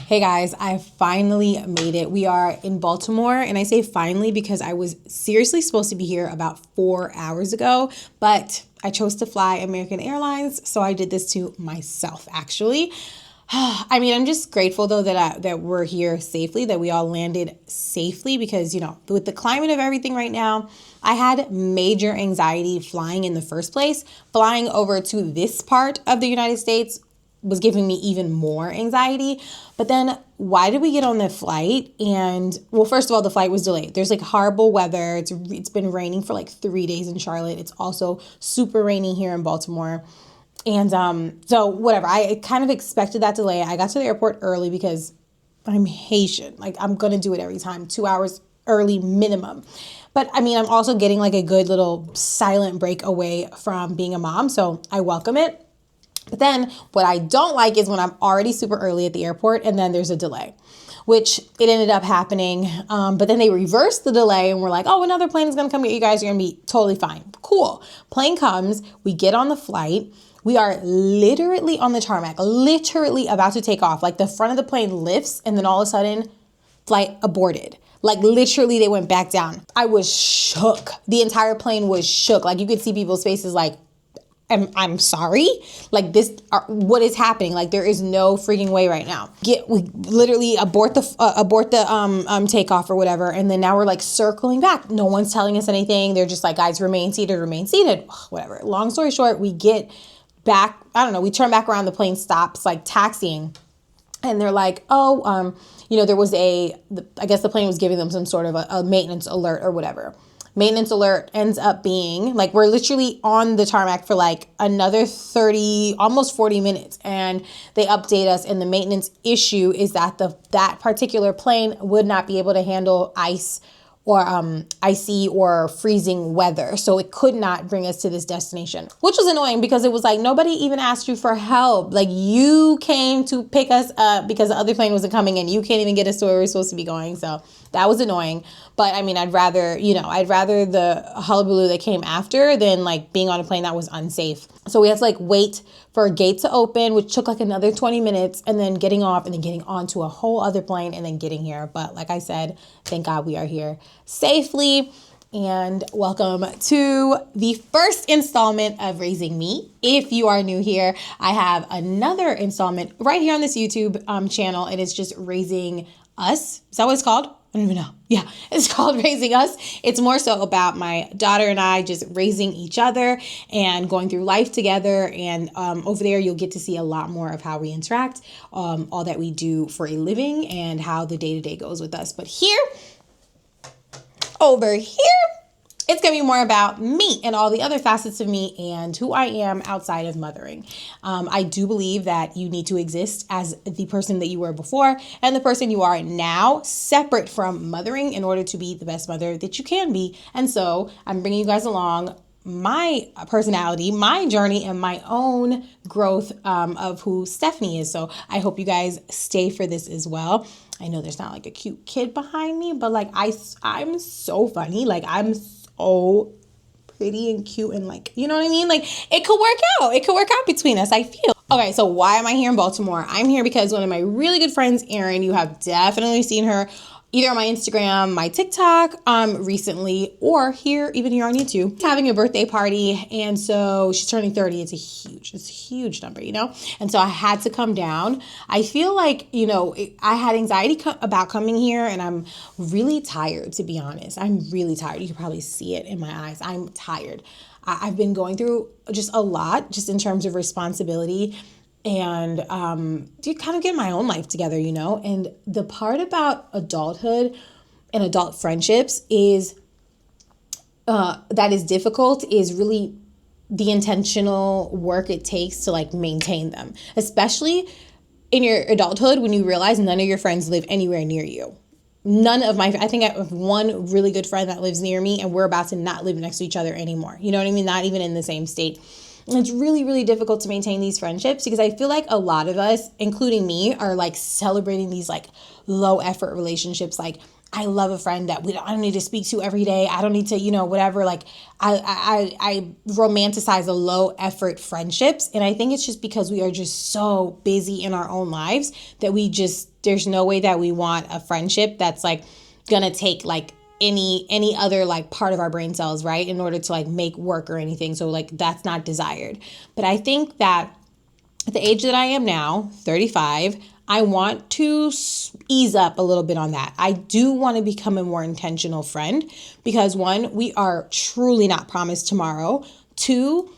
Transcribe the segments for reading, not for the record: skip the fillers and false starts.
Hey guys, I finally made it. We are in Baltimore, and I say finally because I was seriously supposed to be here about 4 hours ago, but I chose to fly American Airlines, so I did this to myself actually. I mean, I'm just grateful though that we're here safely, that we all landed safely because, with the climate of everything right now, I had major anxiety flying in the first place. Flying over to this part of the United States was giving me even more anxiety. But then why did we get on the flight? And well, first of all, the flight was delayed. There's like horrible weather. It's been raining for like 3 days in Charlotte. It's also super rainy here in Baltimore. And so whatever, I kind of expected that delay. I got to the airport early because I'm Haitian. Like I'm going to do it every time, 2 hours early minimum. But I mean, I'm also getting like a good little silent break away from being a mom. So I welcome it. But then what I don't like is when I'm already super early at the airport and then there's a delay, which it ended up happening. But then they reversed the delay and we're like, oh, another plane is going to come get you guys. You're going to be totally fine. Cool. Plane comes. We get on the flight. We are literally on the tarmac, literally about to take off. Like the front of the plane lifts and then all of a sudden flight aborted. Like literally they went back down. I was shook. The entire plane was shook. Like you could see people's faces like, I'm sorry, like what is happening? Like there is no freaking way right now. We literally abort the takeoff or whatever, and then now we're like circling back. No one's telling us anything. They're just like, guys, remain seated, whatever. Long story short, we get back. I don't know. We turn back around. The plane stops, like taxiing, and they're like, oh, there was I guess the plane was giving them some sort of a maintenance alert or whatever. Maintenance alert ends up being like we're literally on the tarmac for like another 30, almost 40 minutes. And they update us. And the maintenance issue is that that particular plane would not be able to handle ice or icy or freezing weather. So it could not bring us to this destination, which was annoying because it was like nobody even asked you for help. Like you came to pick us up because the other plane wasn't coming and you can't even get us to where we're supposed to be going. So that was annoying. But I mean, I'd rather the hullabaloo that came after than like being on a plane that was unsafe. So we had to like wait for a gate to open, which took like another 20 minutes, and then getting off and then getting onto a whole other plane and then getting here. But like I said, thank God we are here safely. And welcome to the first installment of Raising Me. If you are new here, I have another installment right here on this YouTube channel, and it's just Raising Us. Is that what it's called? I don't even know. Yeah, it's called Raising Us. It's more so about my daughter and I just raising each other and going through life together. And over there, you'll get to see a lot more of how we interact, all that we do for a living, and how the day-to-day goes with us. But over here, it's going to be more about me and all the other facets of me and who I am outside of mothering. I do believe that you need to exist as the person that you were before and the person you are now, separate from mothering, in order to be the best mother that you can be. And so I'm bringing you guys along my personality, my journey, and my own growth of who Stephany is. So I hope you guys stay for this as well. I know there's not like a cute kid behind me, but like I'm so funny. Like I'm so pretty and cute and like, you know what I mean? Like it could work out. It could work out between us, I feel. Okay, so why am I here in Baltimore? I'm here because one of my really good friends, Erin, you have definitely seen her either on my Instagram, my TikTok recently, or even here on YouTube, having a birthday party. And so she's turning 30. It's a huge number, And so I had to come down. I feel like, I had anxiety about coming here, and I'm really tired, to be honest. I'm really tired. You can probably see it in my eyes. I'm tired. I've been going through just a lot, just in terms of responsibility, and to kind of get my own life together, And the part about adulthood and adult friendships is that is difficult is really the intentional work it takes to like maintain them, especially in your adulthood when you realize none of your friends live anywhere near you. I think I have one really good friend that lives near me, and we're about to not live next to each other anymore. You know what I mean? Not even in the same state. And it's really, really difficult to maintain these friendships because I feel like a lot of us, including me, are like celebrating these like low effort relationships. Like I love a friend that I don't need to speak to every day. I don't need to, whatever. Like I romanticize the low effort friendships. And I think it's just because we are just so busy in our own lives that there's no way that we want a friendship that's like gonna take like any other like part of our brain cells, right? In order to like make work or anything. So like that's not desired. But I think that at the age that I am now, 35, I want to ease up a little bit on that. I do want to become a more intentional friend because one, we are truly not promised tomorrow. Two,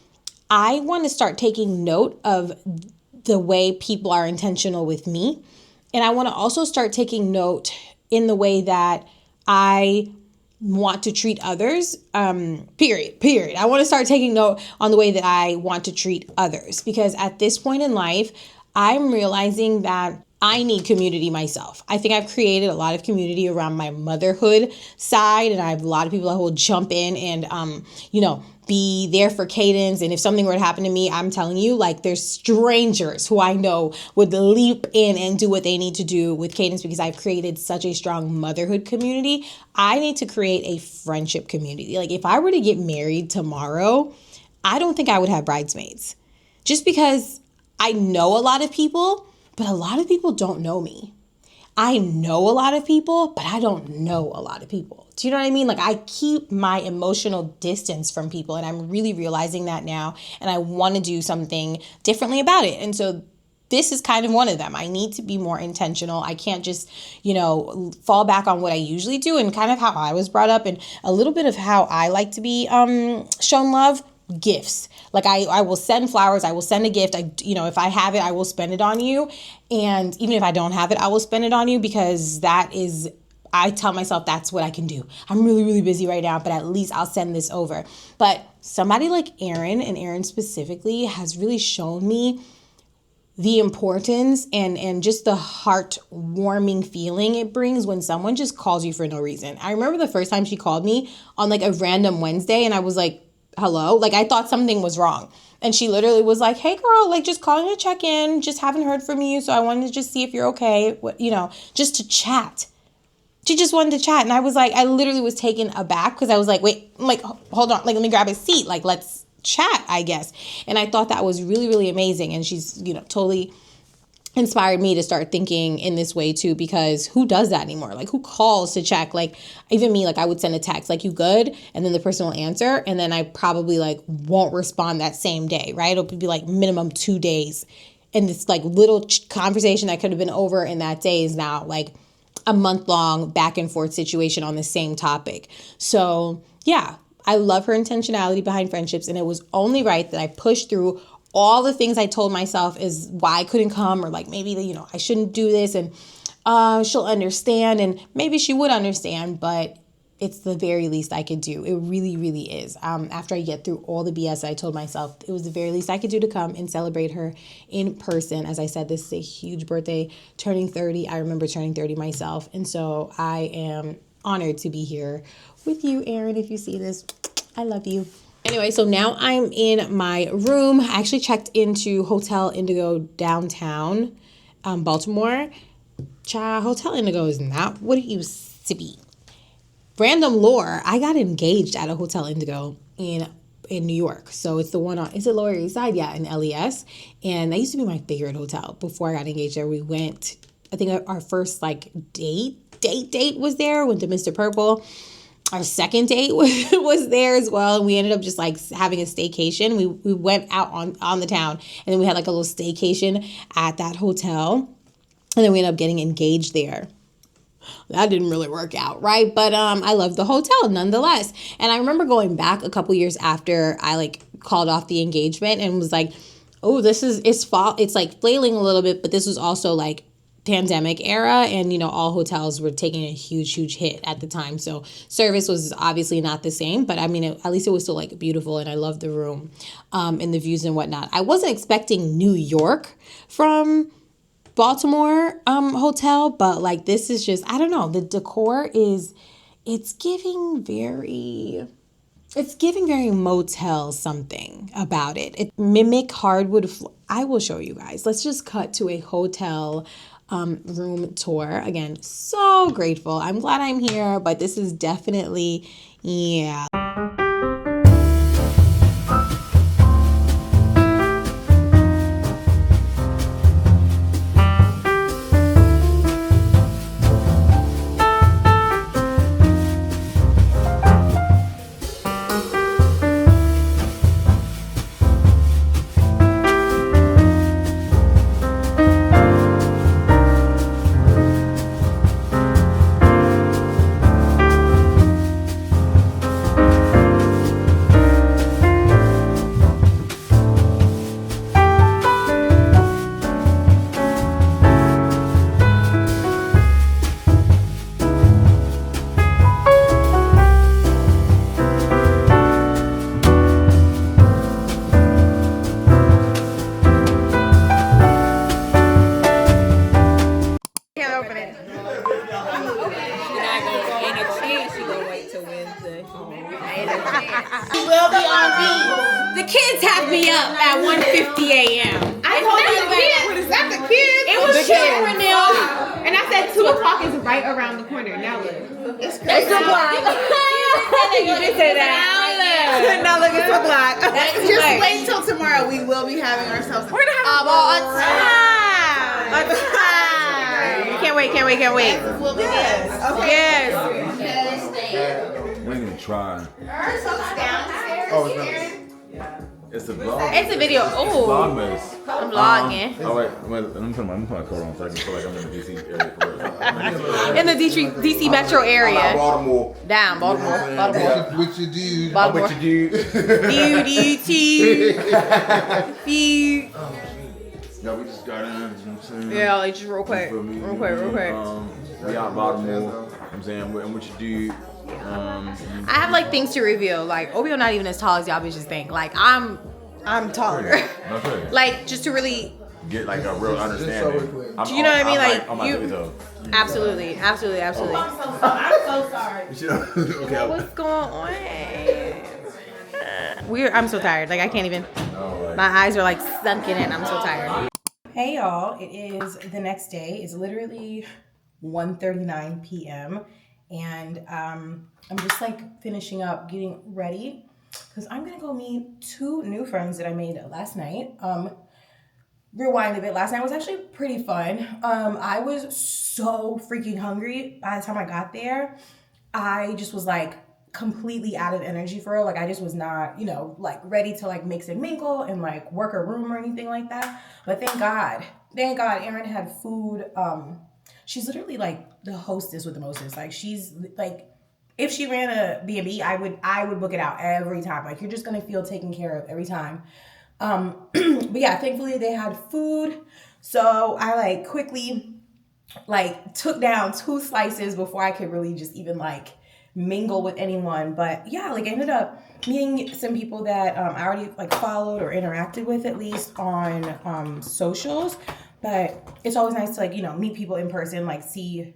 I want to start taking note of the way people are intentional with me. And I want to also start taking note in the way that I want to treat others, period. I want to start taking note on the way that I want to treat others because at this point in life, I'm realizing that I need community myself. I think I've created a lot of community around my motherhood side, and I have a lot of people that will jump in and, be there for Cadence. And if something were to happen to me, I'm telling you, like there's strangers who I know would leap in and do what they need to do with Cadence because I've created such a strong motherhood community. I need to create a friendship community. Like if I were to get married tomorrow, I don't think I would have bridesmaids just because I know a lot of people, but a lot of people don't know me. I know a lot of people, but I don't know a lot of people. Do you know what I mean? Like I keep my emotional distance from people and I'm really realizing that now and I want to do something differently about it. And so this is kind of one of them. I need to be more intentional. I can't just, fall back on what I usually do and kind of how I was brought up and a little bit of how I like to be shown love. Gifts. Like I will send flowers. I will send a gift. If I have it, I will spend it on you. And even if I don't have it, I will spend it on you because I tell myself that's what I can do. I'm really, really busy right now, but at least I'll send this over. But somebody like Aaron, and Aaron specifically, has really shown me the importance and just the heart-warming feeling it brings when someone just calls you for no reason. I remember the first time she called me on like a random Wednesday and I was like, hello? Like I thought something was wrong. And she literally was like, hey girl, like just calling to check in, just haven't heard from you. So I wanted to just see if you're okay, just to chat. She just wanted to chat. And I was like, I literally was taken aback because I was like, wait, I'm like, hold on, like let me grab a seat. Like let's chat, I guess. And I thought that was really, really amazing. And she's, totally inspired me to start thinking in this way too, because who does that anymore? Like who calls to check? Like even me, like I would send a text like you good? And then the person will answer. And then I probably like won't respond that same day, right? It'll be like minimum 2 days. And this like little conversation that could have been over in that day is now like a month-long back and forth situation on the same topic. So yeah, I love her intentionality behind friendships. And it was only right that I pushed through all the things I told myself is why I couldn't come, or like maybe, I shouldn't do this and she'll understand, and maybe she would understand, but it's the very least I could do. It really, really is. After I get through all the BS I told myself, it was the very least I could do to come and celebrate her in person. As I said, this is a huge birthday, turning 30. I remember turning 30 myself. And so I am honored to be here with you, Aaron. If you see this, I love you. Anyway, so now I'm in my room. I actually checked into Hotel Indigo downtown, Baltimore. Child, Hotel Indigo is not what it used to be. Random lore, I got engaged at a Hotel Indigo in New York. So it's the one on, is it Lower East Side? Yeah, in LES. And that used to be my favorite hotel. Before I got engaged there, we went, I think our first like date was there. Went to Mr. Purple. Our second date was there as well. And we ended up just like having a staycation. We went out on the town, and then we had like a little staycation at that hotel. And then we ended up getting engaged there. That didn't really work out, right? But I loved the hotel nonetheless. And I remember going back a couple years after I like called off the engagement and was like, oh, it's like flailing a little bit, but this was also like pandemic era, and all hotels were taking a huge hit at the time, so service was obviously not the same, but I mean at least it was still like beautiful, and I loved the room and the views and whatnot. I wasn't expecting New York from Baltimore hotel, but like this is just, I don't know, the decor it's giving very motel something about it. It mimic hardwood. I will show you guys. Let's just cut to a hotel room tour. Again, so grateful. I'm glad I'm here, but this is definitely, yeah. Will be on beat. The kids have me up at 1:50 a.m. I told you the kids. Is that the kids? It was the kids. Renelle. And I said 2 o'clock is right around the corner. Now look. It's crazy. It's o'clock. You just said that. Now look, it's o'clock. Just right. wait till tomorrow. We will be having ourselves. We're gonna have a time. Can't wait. We'll be there. Okay. Yes. We ain't even trying. Downstairs. Oh, it's a vlog. It's a video. Oh, Vlogmas. I'm vlogging. Oh wait, let me put my coat on so I can feel like I'm in the DC area for real. In the DC metro area. Baltimore. Down, Baltimore. What you do? Baltimore. I'm with you, dude. Few. No, we just got in. You know what I'm saying? Yeah, like just real quick. You feel me? Real quick. We out Baltimore. You know what I'm saying? And what you do. I have like things to reveal. Like Obio not even as tall as y'all bitches think. Like I'm taller. Okay. Like just to really Get like a real understanding. Do you know what I mean? Like I'm you absolutely. I'm so sorry. Okay. What's going on? I'm so tired. Like I can't even. My eyes are like sunken in. I'm so tired. Hey y'all, it is the next day. It's literally 1:39 p.m. and I'm just like finishing up, getting ready because I'm gonna go meet 2 new friends that I made last night. Rewind a bit. Last night was actually pretty fun. I was so freaking hungry by the time I got there. I just was like completely out of energy for real. Like I just was not, like ready to like mix and mingle and like work a room or anything like that. But thank God, Erin had food. She's literally like the hostess with the mostest. Like she's like, if she ran a B&B, I would book it out every time. Like you're just gonna feel taken care of every time. But yeah, thankfully they had food. So I like quickly like took down 2 slices before I could really just even like mingle with anyone. But yeah, like I ended up meeting some people that I already like followed or interacted with at least on socials. But it's always nice to like, meet people in person, like see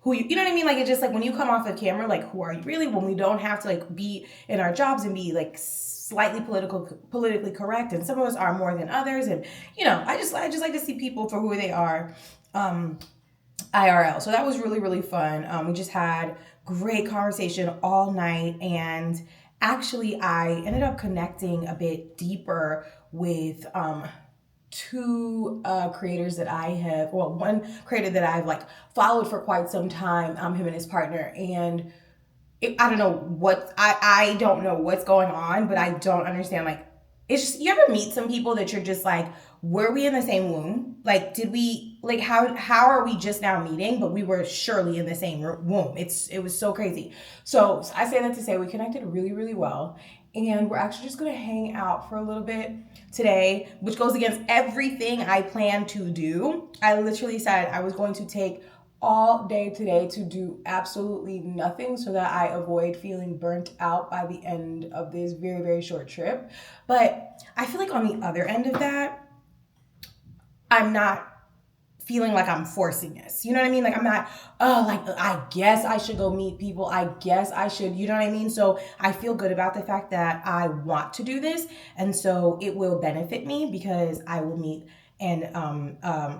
who you know what I mean? Like it's just like when you come off the camera, like who are you really, when we don't have to like be in our jobs and be like slightly politically correct, and some of us are more than others, and I just like to see people for who they are IRL. So that was really, really fun. We just had great conversation all night, and actually I ended up connecting a bit deeper with 2 creators that I have, one creator that I've like followed for quite some time, him and his partner, and I don't know what, I don't know what's going on, but I don't understand, like, it's just, you ever meet some people that you're just like, were we in the same womb? Like, did we, like, how are we just now meeting, but we were surely in the same womb? It was so crazy. So I say that to say we connected really, really well, and we're actually just gonna hang out for a little bit today, which goes against everything I plan to do. I literally said I was going to take all day today to do absolutely nothing so that I avoid feeling burnt out by the end of this very, very short trip. But I feel like on the other end of that, I'm not feeling like I'm forcing this. You know what I mean? Like I'm not, I guess I should go meet people. I guess I should, you know what I mean? So I feel good about the fact that I want to do this. And so it will benefit me because I will meet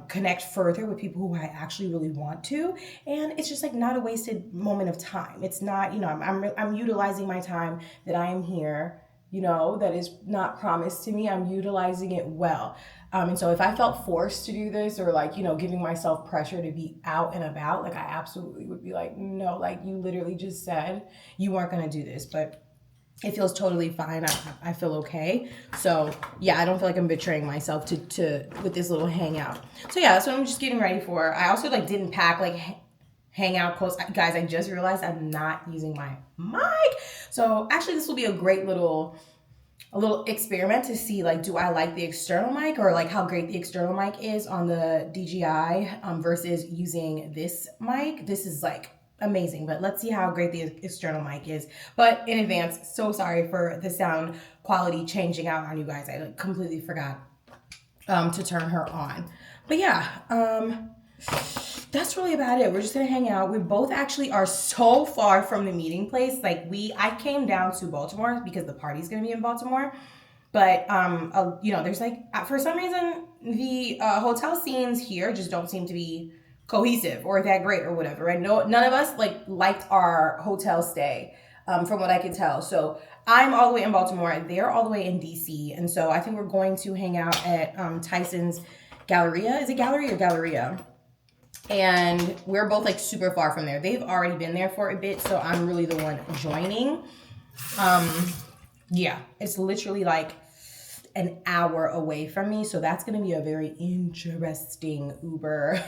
connect further with people who I actually really want to. And it's just like not a wasted moment of time. It's not, you know, I'm utilizing my time that I am here, you know, that is not promised to me. I'm utilizing it well. And so if I felt forced to do this or like, you know, giving myself pressure to be out and about, like I absolutely would be like, no, like you literally just said you weren't going to do this, but it feels totally fine. I feel okay. So yeah, I don't feel like I'm betraying myself to with this little hangout. So yeah, that's what I'm just getting ready for. I also like didn't pack like hangout clothes. Guys, I just realized I'm not using my mic. So actually this will be a great little experiment to see like, do I like the external mic or like how great the external mic is on the DJI versus using this mic. This is like amazing, but let's see how great the external mic is. But in advance, so sorry for the sound quality changing out on you guys. I like completely forgot to turn her on. But yeah, that's really about it. We're just gonna hang out. We both actually are so far from the meeting place. Like I came down to Baltimore because the party's gonna be in Baltimore. But you know, there's like for some reason the hotel scenes here just don't seem to be cohesive or that great or whatever. Right? No, none of us like liked our hotel stay, from what I can tell. So I'm all the way in Baltimore. They're all the way in DC, and so I think we're going to hang out at Tyson's Galleria. Is it Gallery or Galleria? And we're both like super far from there. They've already been there for a bit, so I'm really the one joining. Yeah, it's literally like an hour away from me, so that's gonna be a very interesting Uber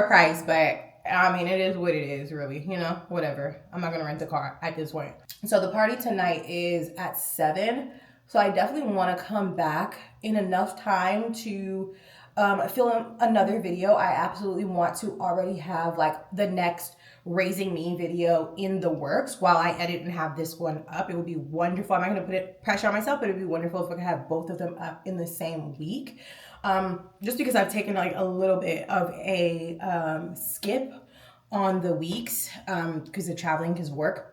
price, but I mean, it is what it is, really, you know, whatever. I'm not gonna rent a car at this point. So the party tonight is at 7, so I definitely wanna come back in enough time to film another video. I absolutely want to already have like the next Raising Me video in the works while I edit and have this one up. It would be wonderful. I'm not going to put pressure on myself, but it would be wonderful if I could have both of them up in the same week. Just because I've taken like a little bit of a skip on the weeks because of traveling, because work.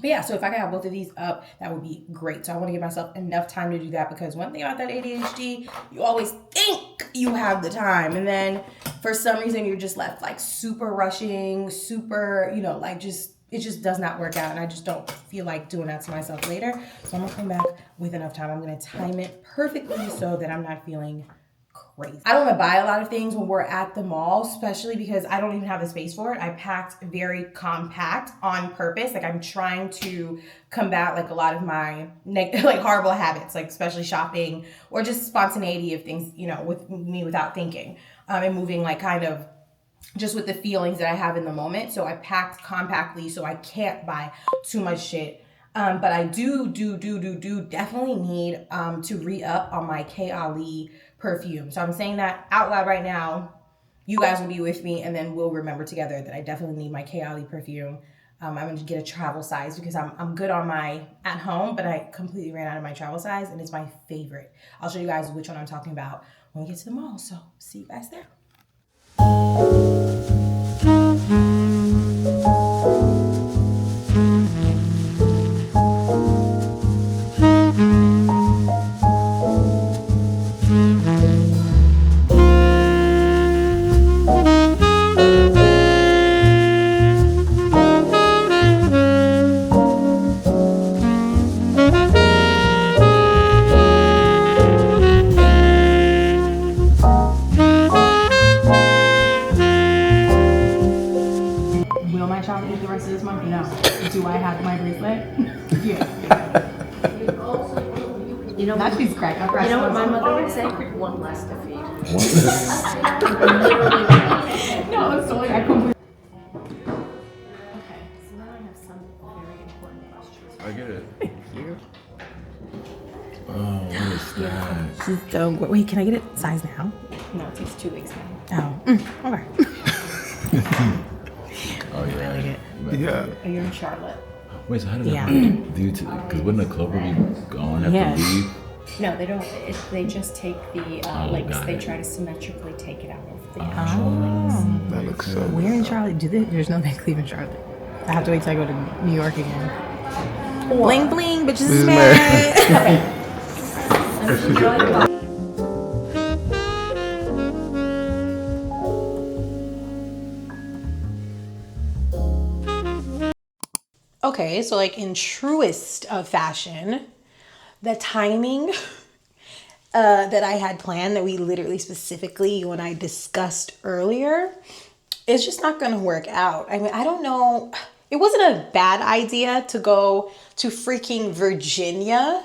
But yeah, so if I could have both of these up, that would be great. So I want to give myself enough time to do that, because one thing about that ADHD, you always think you have the time, and then for some reason you're just left like super rushing, super, you know, like it just does not work out, and I just don't feel like doing that to myself later. So I'm gonna come back with enough time. I'm gonna time it perfectly so that I'm not feeling crazy. I don't want to buy a lot of things when we're at the mall, especially because I don't even have the space for it. I packed very compact on purpose. Like I'm trying to combat like a lot of my like horrible habits, like especially shopping or just spontaneity of things, you know, with me without thinking, and moving like kind of just with the feelings that I have in the moment. So I packed compactly so I can't buy too much shit. But I do definitely need to re-up on my K. Ali perfume. So I'm saying that out loud right now. You guys will be with me, and then we'll remember together that I definitely need my K. Ali perfume. I'm going to get a travel size because I'm good on my at home, but I completely ran out of my travel size, and it's my favorite. I'll show you guys which one I'm talking about when we get to the mall. So see you guys there. You know what my mother would say? One less to feed. No, it's totally, I completely. Okay, so now I have some very important questions. I get it. Thank you. Oh, what is that? She's so good. Wait, can I get it size now? No, it takes 2 weeks now. Oh, okay. Oh, yeah. I like it. Yeah. Oh, you're in Charlotte. Wait, so how does Yeah. that do? Because wouldn't the Clover be gone after Yes. leave? No, they don't. They just take the links. got They it. try to symmetrically take it out of the. Oh. That looks so Where in Charlotte? There's no Van Cleef in Charlotte. I have to wait till I go to New York again. Bling bling, bitches is mad. Okay, so like in truest of fashion, the timing that I had planned, that we literally specifically, you and I discussed earlier, it's just not gonna work out. I mean, I don't know. It wasn't a bad idea to go to freaking Virginia.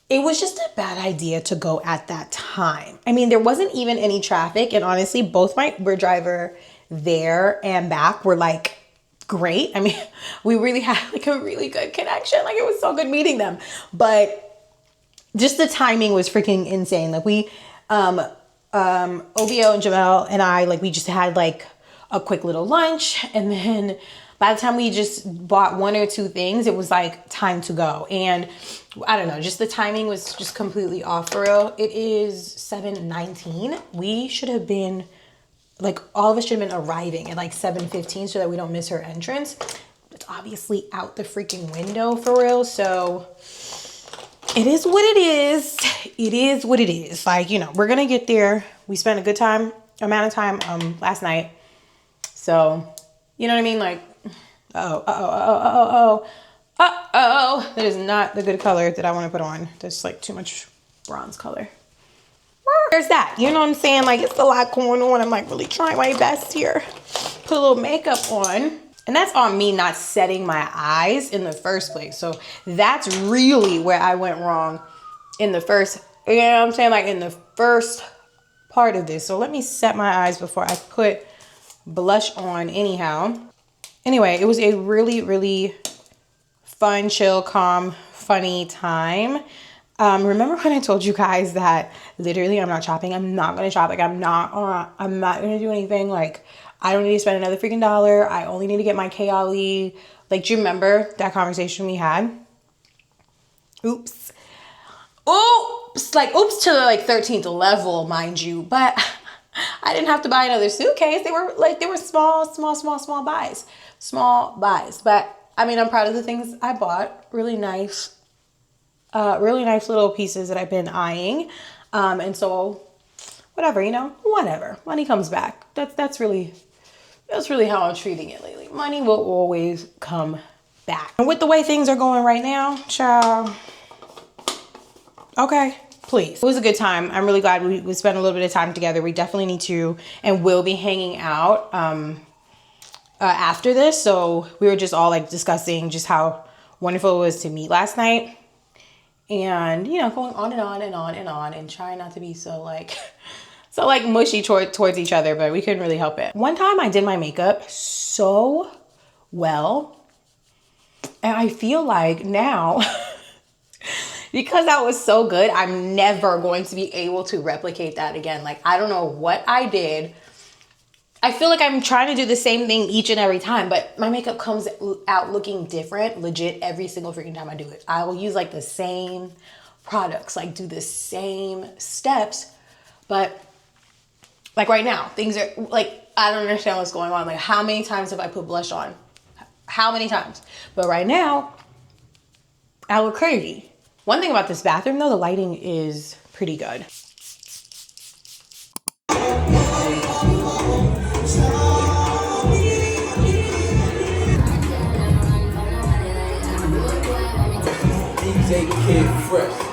It was just a bad idea to go at that time. I mean, there wasn't even any traffic. And honestly, both my Uber driver there and back were like great. I mean, we really had like a really good connection. Like, it was so good meeting them. But just the timing was freaking insane. Like, we, OBO and Jamel and I, like, we just had like a quick little lunch. And then by the time we just bought one or two things, it was like time to go. And I don't know, just the timing was just completely off for real. It is 7:19. We should have been, like, all of us should have been arriving at like 7:15 so that we don't miss her entrance. It's obviously out the freaking window for real. So it is what it is. It is what it is. Like, you know, we're going to get there. We spent a good amount of time last night. So, you know what I mean? Like, that is not the good color that I want to put on. There's like too much bronze color. There's that. You know what I'm saying? Like, it's a lot going on. I'm like really trying my best here. Put a little makeup on. And that's on me not setting my eyes in the first place. So that's really where I went wrong in the first, you know what I'm saying? Like, in the first part of this. So let me set my eyes before I put blush on anyhow. Anyway, it was a really, really fun, chill, calm, funny time. Remember when I told you guys that literally I'm not shopping? I'm not going to shop. Like, I'm not going to do anything. Like, I don't need to spend another freaking $1. I only need to get my K-Ali. Like, do you remember that conversation we had? Oops. Like, oops to the like 13th level, mind you. But I didn't have to buy another suitcase. They were small buys. Small buys. But I mean, I'm proud of the things I bought. Really nice little pieces that I've been eyeing. And so whatever, you know, whatever. Money comes back. That's really how I'm treating it lately. Money will always come back. And with the way things are going right now, child, okay, please. It was a good time. I'm really glad we spent a little bit of time together. We definitely need to and will be hanging out after this. So we were just all like discussing just how wonderful it was to meet last night. And, you know, going on and on and on and on and trying not to be so mushy towards each other, but we couldn't really help it. One time I did my makeup so well. And I feel like now, because that was so good, I'm never going to be able to replicate that again. Like, I don't know what I did. I feel like I'm trying to do the same thing each and every time, but my makeup comes out looking different, legit, every single freaking time I do it. I will use like the same products, like do the same steps, but like right now, things are like, I don't understand what's going on. Like, how many times have I put blush on? How many times? But right now, I look crazy. One thing about this bathroom though, the lighting is pretty good. Kid Fresh.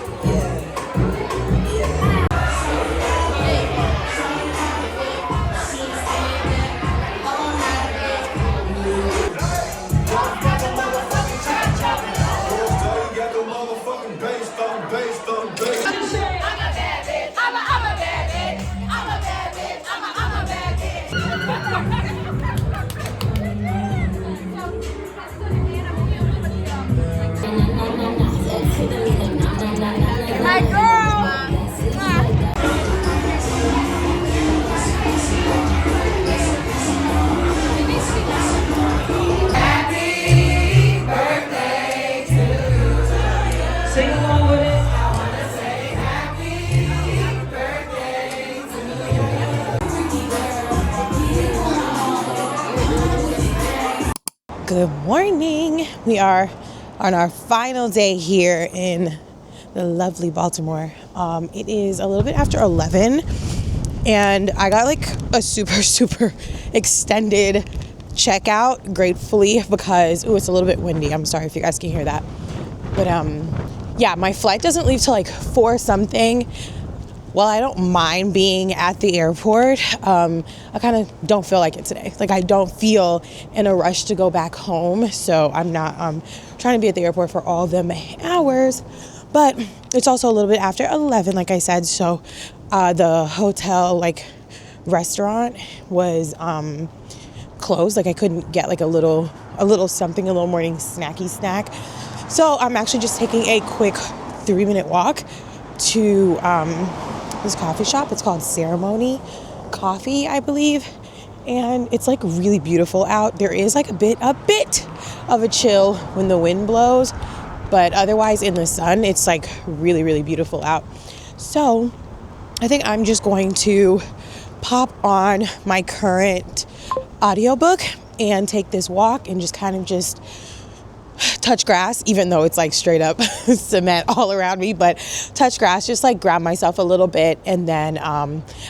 Good morning. We are on our final day here in the lovely Baltimore. It is a little bit after 11 and I got like a super extended checkout gratefully because it's a little bit windy. I'm sorry if you guys can hear that. But yeah, my flight doesn't leave till like 4 something. Well, I don't mind being at the airport. I kind of don't feel like it today. Like I don't feel in a rush to go back home. So I'm not trying to be at the airport for all them hours. But it's also a little bit after 11, like I said. So the hotel restaurant was closed. Like I couldn't get like a little something, a little morning snacky snack. So I'm actually just taking a quick 3-minute walk to this coffee shop. It's called Ceremony Coffee, I believe. And it's like really beautiful out. There is like a bit of a chill when the wind blows, but otherwise in the sun, it's like really, really beautiful out. So I think I'm just going to pop on my current audiobook and take this walk and just kind of just touch grass, even though it's like straight up cement all around me, but touch grass, just like grab myself a little bit, and then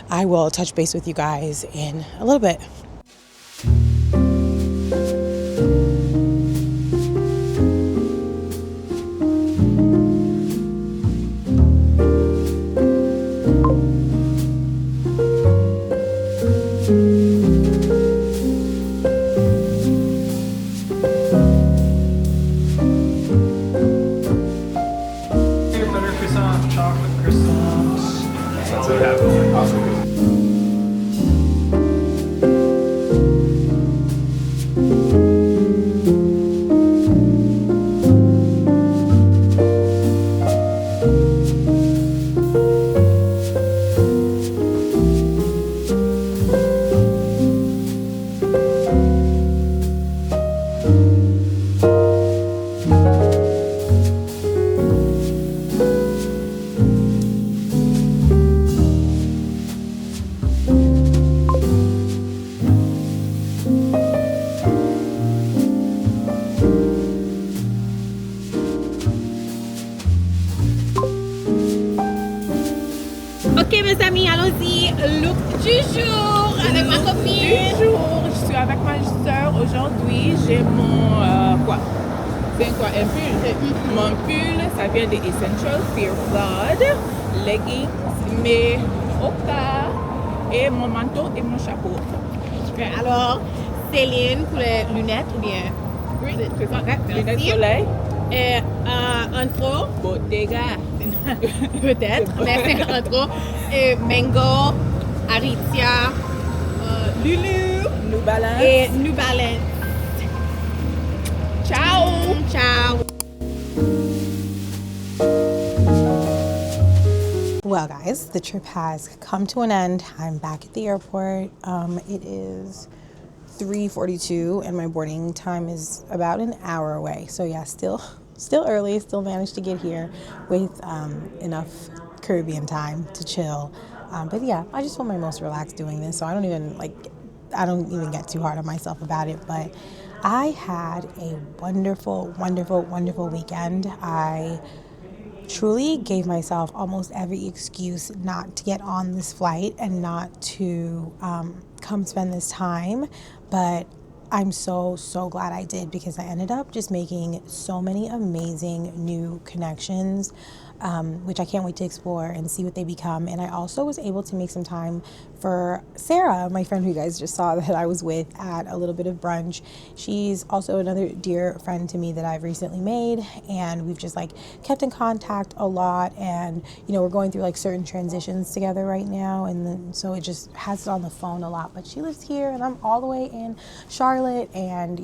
I will touch base with you guys in a little bit. Ok mes amis, allons-y. Look du jour avec ma copine. Du jour, je suis avec ma soeur. Aujourd'hui, j'ai mon quoi? C'est quoi? Un pull. Mon pull, ça vient de Essential Fear Blood, leggings, mes okas et mon manteau et mon chapeau. Okay, alors, Céline pour les lunettes ou bien? Oui, c'est ça. Merci. Lunettes soleil. Et intro, Bottega. peut-être, mais c'est intro. Et Mango, Aritzia, Lulu, New Balance. et New Balance. Ciao. Ciao. Well, guys, the trip has come to an end. I'm back at the airport. It is 3:42 and my boarding time is about an hour away. So yeah, still early, still managed to get here with enough Caribbean time to chill. But yeah, I just feel my most relaxed doing this. So I don't even get too hard on myself about it. But I had a wonderful, wonderful, wonderful weekend. I truly gave myself almost every excuse not to get on this flight and not to come spend this time. But I'm so glad I did, because I ended up just making so many amazing new connections, which I can't wait to explore and see what they become. And I also was able to make some time for Sarah, my friend who you guys just saw that I was with at a little bit of brunch. She's also another dear friend to me that I've recently made, and we've just like kept in contact a lot. And we're going through like certain transitions together right now, and then so it just has it on the phone a lot. But she lives here and I'm all the way in Charlotte, and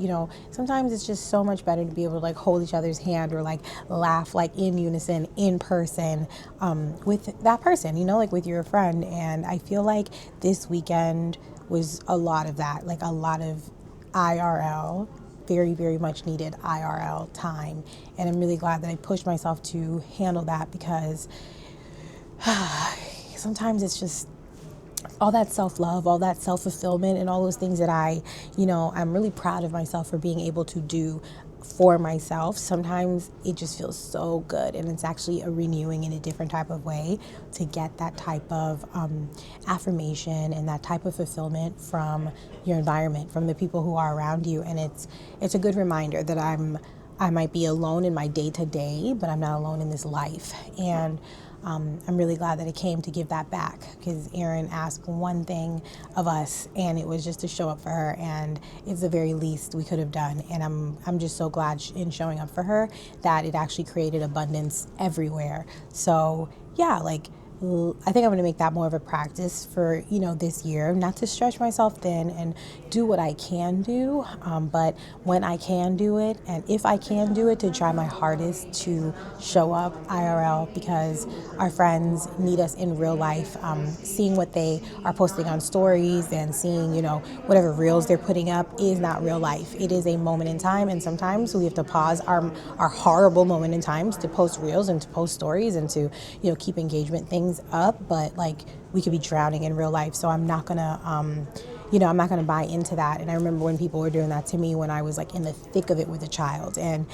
sometimes it's just so much better to be able to like hold each other's hand or like laugh like in unison in person with that person, like with your friend. And I feel like this weekend was a lot of that, like a lot of IRL, very, very much needed IRL time. And I'm really glad that I pushed myself to handle that, because sometimes it's just all that self-love, all that self-fulfillment, and all those things that I'm really proud of myself for being able to do for myself, sometimes it just feels so good, and it's actually a renewing in a different type of way to get that type of affirmation and that type of fulfillment from your environment, from the people who are around you. And it's a good reminder that I might be alone in my day-to-day, but I'm not alone in this life. And I'm really glad that it came to give that back, because Erin asked one thing of us, and it was just to show up for her, and it's the very least we could have done. And I'm just so glad in showing up for her that it actually created abundance everywhere. So yeah, like, I think I'm going to make that more of a practice for, this year, not to stretch myself thin and do what I can do, but when I can do it, and if I can do it, to try my hardest to show up IRL, because our friends need us in real life. Seeing what they are posting on stories and seeing, whatever reels they're putting up is not real life. It is a moment in time, and sometimes we have to pause our horrible moment in times to post reels and to post stories and to, keep engagement things up, but like, we could be drowning in real life. So I'm not gonna I'm not gonna buy into that. And I remember when people were doing that to me when I was like in the thick of it with a child, and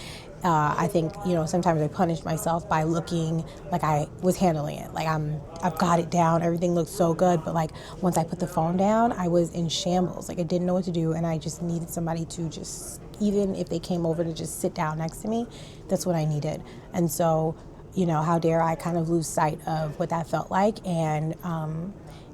I think, sometimes I punished myself by looking like I was handling it, like I've got it down, everything looks so good, but like once I put the phone down, I was in shambles. Like, I didn't know what to do, and I just needed somebody to just, even if they came over to just sit down next to me, that's what I needed. And so, how dare I kind of lose sight of what that felt like, and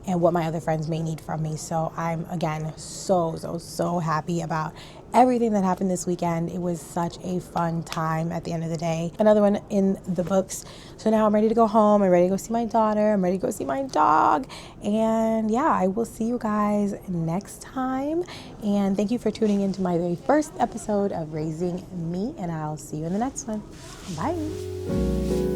what my other friends may need from me. So I'm, again, so happy about everything that happened this weekend. It was such a fun time at the end of the day. Another one in the books. So now I'm ready to go home. I'm ready to go see my daughter. I'm ready to go see my dog. And yeah, I will see you guys next time. And thank you for tuning into my very first episode of Raising Me. And I'll see you in the next one. Bye.